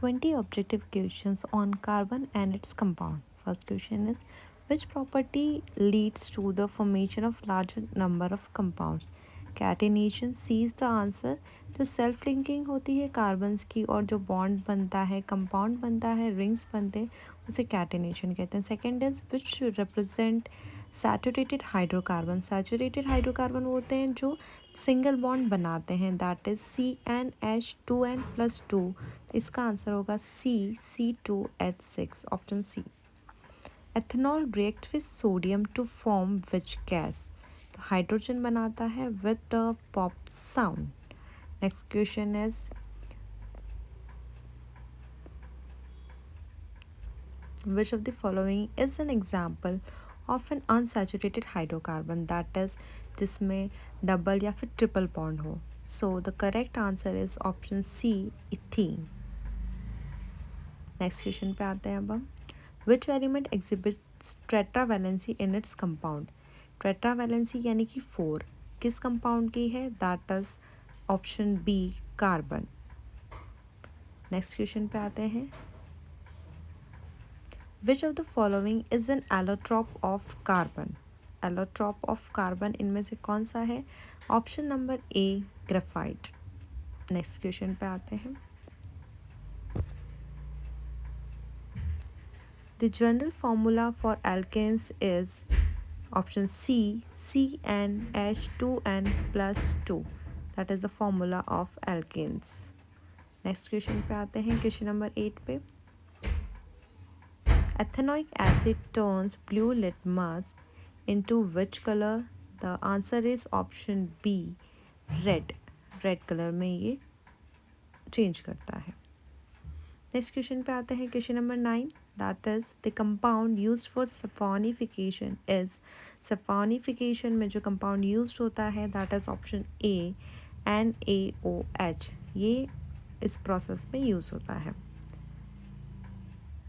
20 objective questions on carbon and its compound. First question is, which property leads to the formation of larger number of compounds? Catenation is the answer. जो self linking होती है carbons की और जो bond बनता है, compound बनता है, रिंग्स बनते हैं, उसे कैटिनेशन कहते हैं। Second is which represent saturated hydrocarbon. Saturated hydrocarbon वो होते हैं जो सिंगल बॉन्ड बनाते हैं, दैट इज CnH2n+2। इसका आंसर होगा C2H6, option C. Ethanol react with sodium to form which gas. तो हाइड्रोजन बनाता है with the pop sound. Next question is, which of the following is an example of an unsaturated hydrocarbon, that is जिसमें double या फिर triple bond हो। So the correct answer is option C, ethene. Next question पे आते हैं अब हम। Which element exhibits tetravalency in its compound. Tetravalency यानी कि 4 किस कंपाउंड की है, that is option B, carbon. Next question पे आते हैं। Which of the following is an allotrope of carbon. Allotrope of carbon इनमें से कौन सा है, ऑप्शन नंबर ए, ग्रेफाइट। नेक्स्ट क्वेश्चन पे आते हैं। The general formula for alkanes is option C, CnH2n+2, that is the formula of alkanes. Next question पे आते हैं, क्वेश्चन नंबर 8 पे। Ethanoic acid turns blue litmus into which color? The answer is option B, red. Red colour में ये change करता है। Next question पे आते हैं, question number 9, that is the compound used for saponification is. Saponification में जो कंपाउंड यूज्ड होता है that is option A, NaOH। ये इस प्रोसेस में यूज होता है।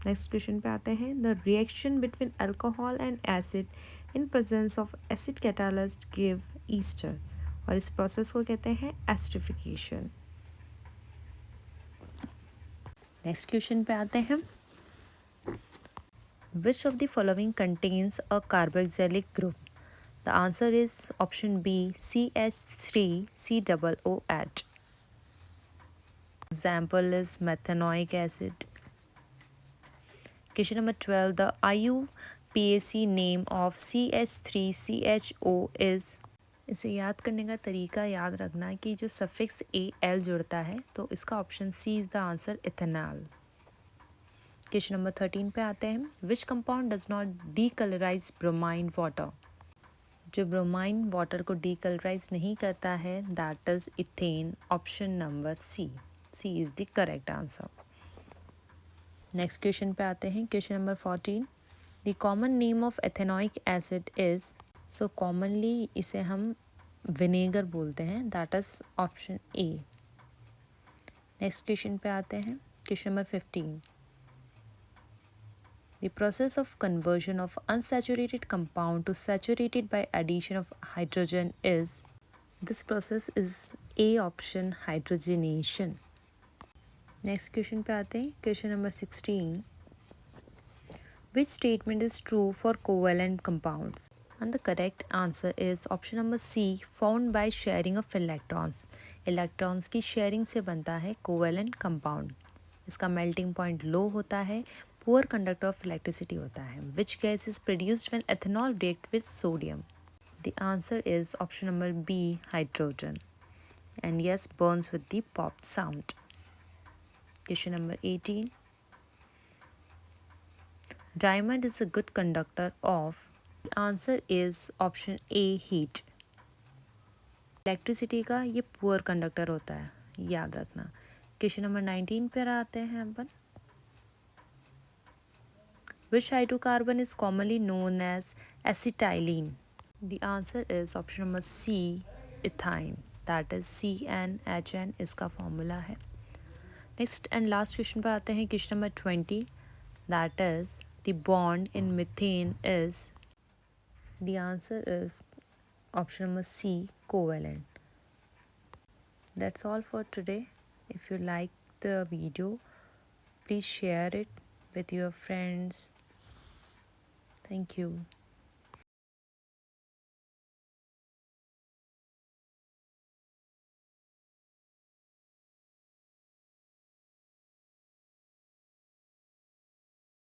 नेक्स्ट क्वेश्चन पे आते हैं। The reaction between alcohol and acid in presence of acid catalyst give Easter, और इस प्रोसेस को कहते हैं एस्टरिफिकेशन। नेक्स्ट क्वेश्चन पे आते हैं। Which of the following contains a carboxylic group. The answer is option B, CH3COOH। Example is methanoic acid. Question number 12. The IUPAC name of CH3CHO is। इसे याद करने का तरीका याद रखना कि जो सफिक्स AL जुड़ता है तो इसका option C is the answer, ethanol. Question number 13 पे आते हैं। Which compound does not decolourise bromine water. जो ब्रोमाइन वाटर को डीकलराइज नहीं करता है that is ethane, option number C. C is the correct answer. Next question पे आते हैं, question number 14। The common name of ethanoic acid is. So commonly इसे हम विनेगर बोलते हैं, that is option A. Next question पे आते हैं, question number 15। The process of conversion of unsaturated compound to saturated by addition of hydrogen is. This process is A, option hydrogenation. Next question पे आते हैं, question number 16। Which statement is true for covalent compounds? And the correct answer is option number C, found by sharing of electrons. Electrons की sharing से बनता है covalent compound. इसका melting point low होता है, poor conductor of electricity होता है. Which gas is produced when ethanol react with sodium? The answer is option number B, hydrogen. And yes, burns with the pop sound. Question number 18. Diamond is a good conductor of। The answer is option A, heat। Electricity का ये poor conductor होता है, याद रखना। Question number 19 पर आते हैं अपन। Which hydrocarbon is commonly known as acetylene. The answer is option number C, ethyne, that is CnHn इसका फॉर्मूला है। नेक्स्ट एंड लास्ट क्वेश्चन पर आते हैं, question number 20, that is the bond in methane is। The answer is option number C, covalent. That's all for today. If you like the video, please share it with your friends. Thank you.